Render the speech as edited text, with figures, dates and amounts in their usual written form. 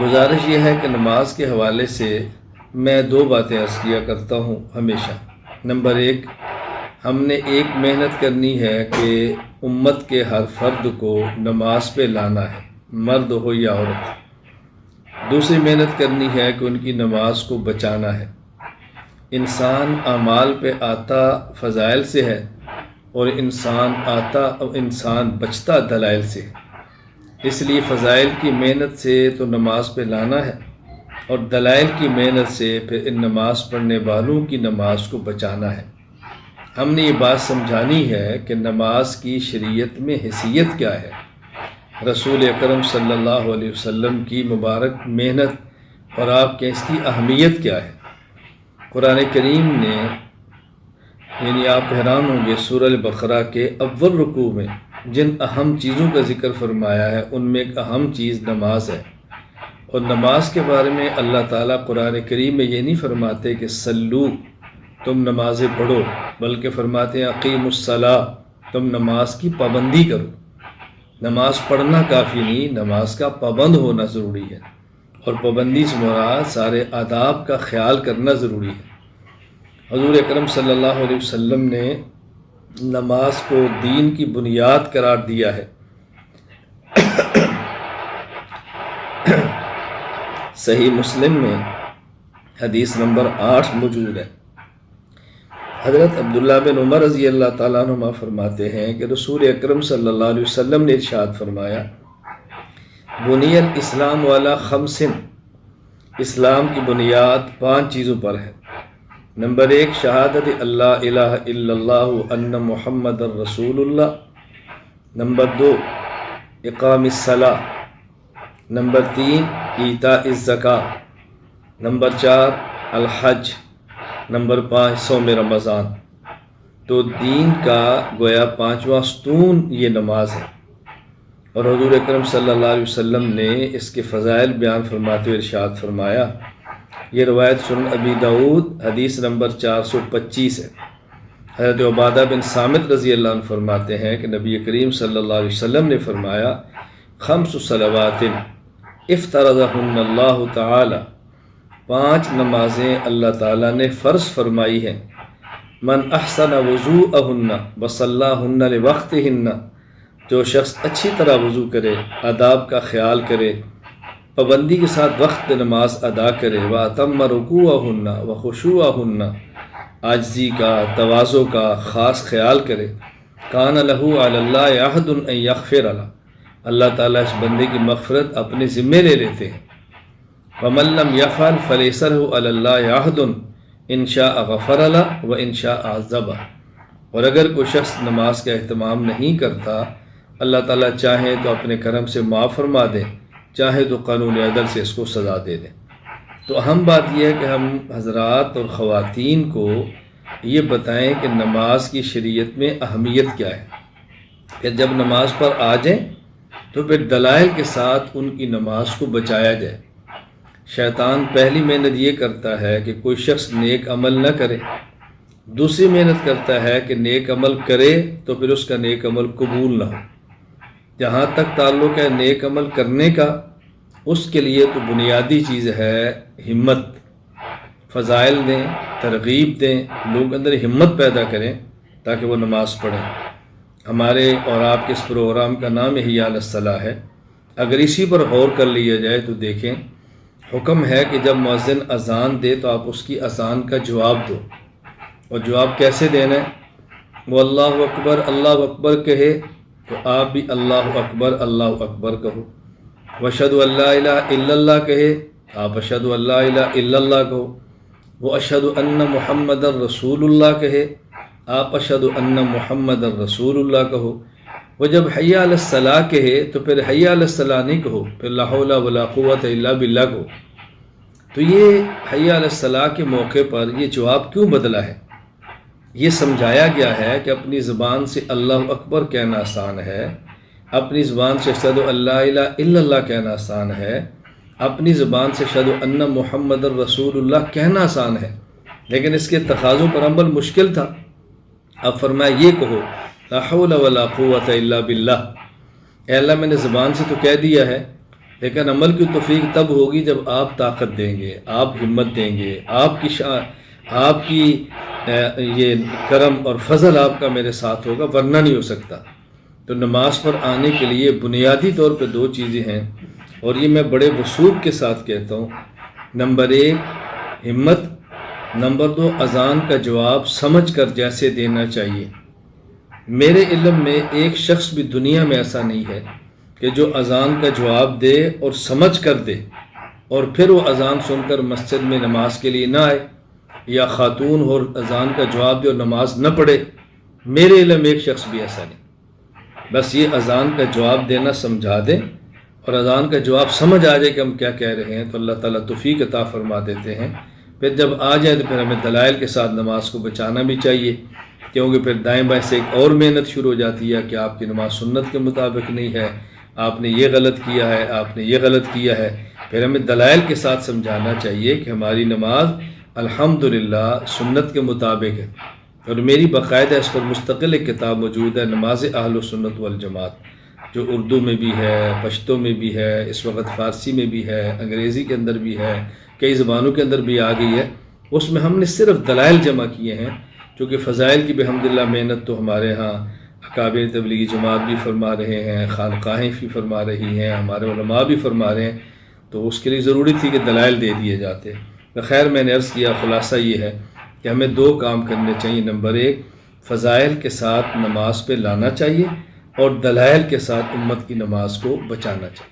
گزارش یہ ہے کہ نماز کے حوالے سے میں دو باتیں عرض کیا کرتا ہوں ہمیشہ۔ نمبر ایک، ہم نے ایک محنت کرنی ہے کہ امت کے ہر فرد کو نماز پہ لانا ہے، مرد ہو یا عورت۔ دوسری محنت کرنی ہے کہ ان کی نماز کو بچانا ہے۔ انسان اعمال پہ آتا فضائل سے ہے اور انسان بچتا دلائل سے ہے۔ اس لیے فضائل کی محنت سے تو نماز پہ لانا ہے، اور دلائل کی محنت سے پھر ان نماز پڑھنے والوں کی نماز کو بچانا ہے۔ ہم نے یہ بات سمجھانی ہے کہ نماز کی شریعت میں حیثیت کیا ہے، رسول اکرم صلی اللہ علیہ وسلم کی مبارک محنت اور آپ کے اس کی اہمیت کیا ہے۔ قرآن کریم نے، یعنی آپ حیران ہوں گے، سورہ البقرہ کے اول رکوع میں جن اہم چیزوں کا ذکر فرمایا ہے ان میں ایک اہم چیز نماز ہے۔ اور نماز کے بارے میں اللہ تعالیٰ قرآن کریم میں یہ نہیں فرماتے کہ سلو، تم نمازیں پڑھو، بلکہ فرماتے ہیں اقیم الصلاۃ، تم نماز کی پابندی کرو۔ نماز پڑھنا کافی نہیں، نماز کا پابند ہونا ضروری ہے، اور پابندی سے مراد سارے آداب کا خیال کرنا ضروری ہے۔ حضور اکرم صلی اللہ علیہ وسلم نے نماز کو دین کی بنیاد قرار دیا ہے۔ صحیح مسلم میں حدیث نمبر 8 موجود ہے۔ حضرت عبداللہ بن عمر رضی اللہ تعالیٰ عنہما فرماتے ہیں کہ رسول اکرم صلی اللہ علیہ وسلم نے ارشاد فرمایا، بنی الاسلام والا خمسن، اسلام کی بنیاد 5 چیزوں پر ہے۔ نمبر 1، شہادت اللہ الہ الا اللہ ان محمد الرسول اللہ۔ نمبر 2، اقام الصلاۃ۔ نمبر 3، ایتاء الزکوٰۃ۔ نمبر 4، الحج۔ نمبر 5، صوم رمضان۔ تو دین کا گویا 5واں ستون یہ نماز ہے، اور حضور اکرم صلی اللہ علیہ وسلم نے اس کے فضائل بیان فرماتے ہوئے ارشاد فرمایا، یہ روایت سنن ابی داؤد حدیث نمبر 425 ہے۔ حضرت عبادہ بن صامت رضی اللہ عنہ فرماتے ہیں کہ نبی کریم صلی اللہ علیہ وسلم نے فرمایا، 5 صلوات افترضہن اللہ تعالی، 5 نمازیں اللہ تعالیٰ نے فرض فرمائی ہیں۔ من احسن وضوءہن وصلاہن لوقتہن، جو شخص اچھی طرح وضو کرے، آداب کا خیال کرے، پابندی کے ساتھ وقت نماز ادا کرے، وَأَتَمَّ رُكُوعَهُنَّ وَخُشُوعَهُنَّ، عاجزی کا، تواضع کا خاص خیال کرے، كَانَ لَهُ عَلَى اللَّهِ عَهْدٌ أَن يَغْفِرَ لَهُ، اللہ تعالیٰ اس بندے کی مغفرت اپنے ذمے لے لیتے ہیں۔ وَمَن لَّمْ يَفْعَلْ فَلَيْسَ لَهُ عَلَى اللَّهِ عَهْدٌ إِن شَاءَ غَفَرَ لَهُ وَإِن شَاءَ عَذَّبَهُ، اور اگر کوئی شخص نماز کا اہتمام نہیں کرتا، اللہ تعالیٰ چاہے تو اپنے کرم سے معاف فرما دے، چاہے تو قانون عدل سے اس کو سزا دے دیں۔ تو اہم بات یہ ہے کہ ہم حضرات اور خواتین کو یہ بتائیں کہ نماز کی شریعت میں اہمیت کیا ہے، کہ جب نماز پر آ جائیں تو پھر دلائل کے ساتھ ان کی نماز کو بچایا جائے۔ شیطان پہلی محنت یہ کرتا ہے کہ کوئی شخص نیک عمل نہ کرے، دوسری محنت کرتا ہے کہ نیک عمل کرے تو پھر اس کا نیک عمل قبول نہ ہو۔ جہاں تک تعلق ہے نیک عمل کرنے کا، اس کے لیے تو بنیادی چیز ہے ہمت۔ فضائل دیں، ترغیب دیں، لوگ اندر ہمت پیدا کریں تاکہ وہ نماز پڑھیں۔ ہمارے اور آپ کے اس پروگرام کا نام حی علی الصلاۃ ہے۔ اگر اسی پر غور کر لیا جائے تو دیکھیں، حکم ہے کہ جب مؤذن اذان دے تو آپ اس کی اذان کا جواب دو، اور جواب کیسے دینا ہے؟ وہ اللہ اکبر کہے تو آپ بھی اللہ اکبر کہو۔ واشہد ان لا الہ الا اللہ کہے، آپ اشہد ان لا الہ الا اللہ کہو۔ وہ اشہد ان محمد الرسول اللہ کہے، آپ اشہد ان محمد الرسول اللہ کہو۔ وہ جب حی علی الصلاۃ کہے تو پھر حی علی الصلاۃ نہیں کہو، پھر لا حول ولا قوۃ الا باللہ کہو۔ تو یہ حی علی الصلاۃ کے موقع پر یہ جواب کیوں بدلا ہے؟ یہ سمجھایا گیا ہے کہ اپنی زبان سے اللہ اکبر کہنا آسان ہے، اپنی زبان سے اشہد ان لا الہ الا اللہ کہنا آسان ہے، اپنی زبان سے اشہد ان محمد الرسول اللہ کہنا آسان ہے، لیکن اس کے تقاضوں پر عمل مشکل تھا۔ اب فرمایا یہ کہو، لا حول ولا قوۃ الا باللہ، اے اللہ میں نے زبان سے تو کہہ دیا ہے، لیکن عمل کی توفیق تب ہوگی جب آپ طاقت دیں گے، آپ ہمت دیں گے، آپ کی یہ کرم اور فضل آپ کا میرے ساتھ ہوگا، ورنہ نہیں ہو سکتا۔ تو نماز پر آنے کے لیے بنیادی طور پہ دو چیزیں ہیں، اور یہ میں بڑے وثوق کے ساتھ کہتا ہوں۔ نمبر 1 ہمت، نمبر 2 اذان کا جواب سمجھ کر جیسے دینا چاہیے۔ میرے علم میں ایک شخص بھی دنیا میں ایسا نہیں ہے کہ جو اذان کا جواب دے اور سمجھ کر دے اور پھر وہ اذان سن کر مسجد میں نماز کے لیے نہ آئے، یا خاتون اور اذان کا جواب دے اور نماز نہ پڑھے۔ میرے علم میں ایک شخص بھی ایسا نہیں۔ بس یہ اذان کا جواب دینا سمجھا دیں اور اذان کا جواب سمجھ آ جائے کہ ہم کیا کہہ رہے ہیں، تو اللہ تعالیٰ توفیق عطا فرما دیتے ہیں۔ پھر جب آ جائے تو پھر ہمیں دلائل کے ساتھ نماز کو بچانا بھی چاہیے، کیونکہ پھر دائیں بائیں سے ایک اور محنت شروع ہو جاتی ہے کہ آپ کی نماز سنت کے مطابق نہیں ہے، آپ نے یہ غلط کیا ہے، آپ نے یہ غلط کیا ہے۔ پھر ہمیں دلائل کے ساتھ سمجھانا چاہیے کہ ہماری نماز الحمدللہ سنت کے مطابق ہے، اور میری باقاعدہ اس پر مستقل ایک کتاب موجود ہے، نماز اہل سنت والجماعت، جو اردو میں بھی ہے، پشتو میں بھی ہے، اس وقت فارسی میں بھی ہے، انگریزی کے اندر بھی ہے، کئی زبانوں کے اندر بھی آ گئی ہے۔ اس میں ہم نے صرف دلائل جمع کیے ہیں، چونکہ فضائل کی بحمدللہ محنت تو ہمارے ہاں اکابر تبلیغی جماعت بھی فرما رہے ہیں، خانقاہیں بھی فرما رہی ہیں، ہمارے علماء بھی فرما رہے ہیں، تو اس کے لیے ضروری تھی کہ دلائل دے دیے جاتے۔ خیر میں نے عرض کیا، خلاصہ یہ ہے کہ ہمیں 2 کام کرنے چاہیے۔ نمبر 1 فضائل کے ساتھ نماز پہ لانا چاہیے، اور دلائل کے ساتھ امت کی نماز کو بچانا چاہیے۔